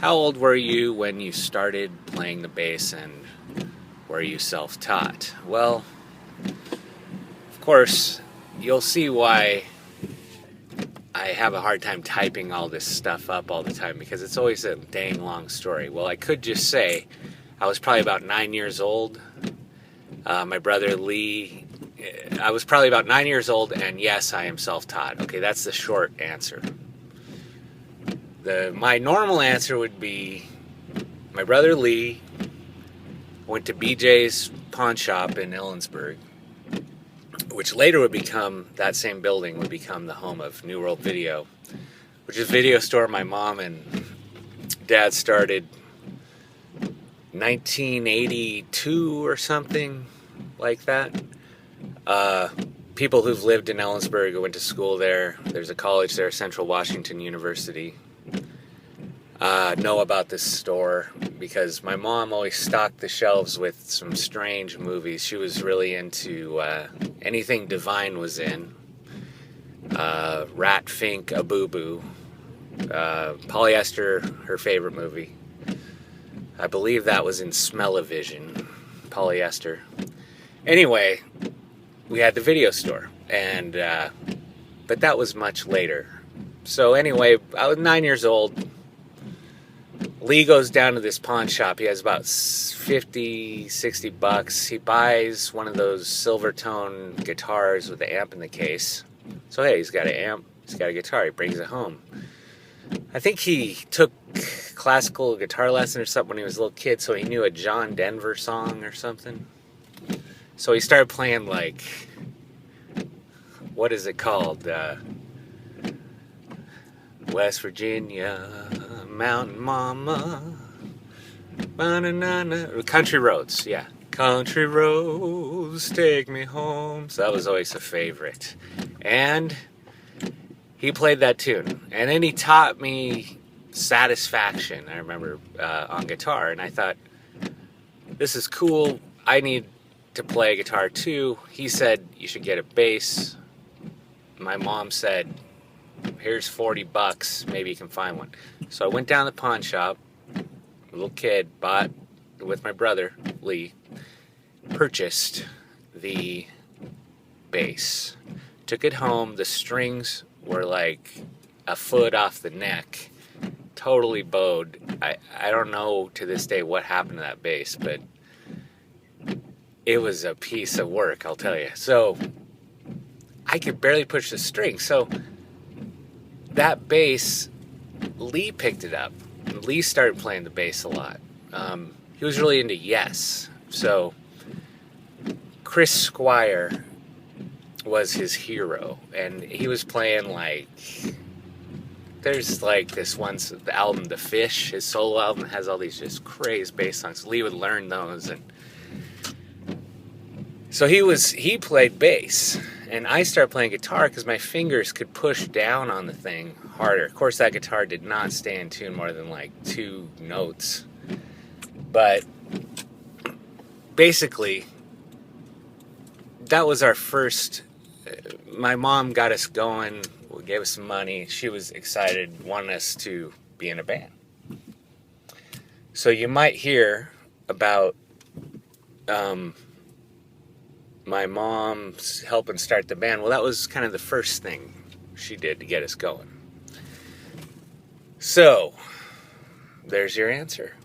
How old were you when you started playing the bass, and were you self-taught? Well, of course, you'll see why I have a hard time typing all this stuff up all the time, because it's always a dang long story. Well, I could just say I was probably about 9 years old. My brother Lee, I was probably about 9 years old, and yes, I am self-taught. Okay, that's the short answer. My normal answer would be my brother Lee went to BJ's pawn shop in Ellensburg, which later would become, that same building would become the home of New World Video, which is a video store my mom and dad started 1982 or something like that. People who've lived in Ellensburg or went to school there, there's a college there, Central Washington University, know about this store because my mom always stocked the shelves with some strange movies. She was really into anything Divine was in. Rat Fink, a Boo Boo. Polyester, her favorite movie. I believe that was in Smell-O-Vision. Polyester. Anyway, we had the video store, and but that was much later. So anyway, I was 9 years old. Lee goes down to this pawn shop. He has about 50, 60 bucks. He buys one of those Silvertone guitars with the amp in the case. So hey, he's got an amp, he's got a guitar, he brings it home. I think he took classical guitar lesson or something when he was a little kid, so he knew a John Denver song or something. So he started playing, like, what is it called? West Virginia, Mountain Mama, ba-na-na-na. Country Roads, yeah. Country roads take me home. So that was always a favorite. And he played that tune. And then he taught me Satisfaction, I remember, on guitar. And I thought, this is cool. I need to play guitar too. He said, you should get a bass. My mom said, here's 40 bucks, maybe you can find one. So I went down to the pawn shop, a little kid, bought, with my brother, Lee, purchased the bass. Took it home, the strings were like a foot off the neck, totally bowed. I don't know to this day what happened to that bass, but it was a piece of work, I'll tell you. So I could barely push the strings. So that bass, Lee picked it up. Lee started playing the bass a lot. He was really into Yes. So Chris Squire was his hero. And he was playing, like, there's like this one, the album The Fish, his solo album, has all these just crazy bass songs. Lee would learn those. And so he played bass. And I started playing guitar because my fingers could push down on the thing harder. Of course, that guitar did not stay in tune more than like 2 notes. But basically, that was our first. My mom got us going, gave us some money. She was excited, wanted us to be in a band. So you might hear about my mom's helping start the band. Well, that was kind of the first thing she did to get us going. So, there's your answer.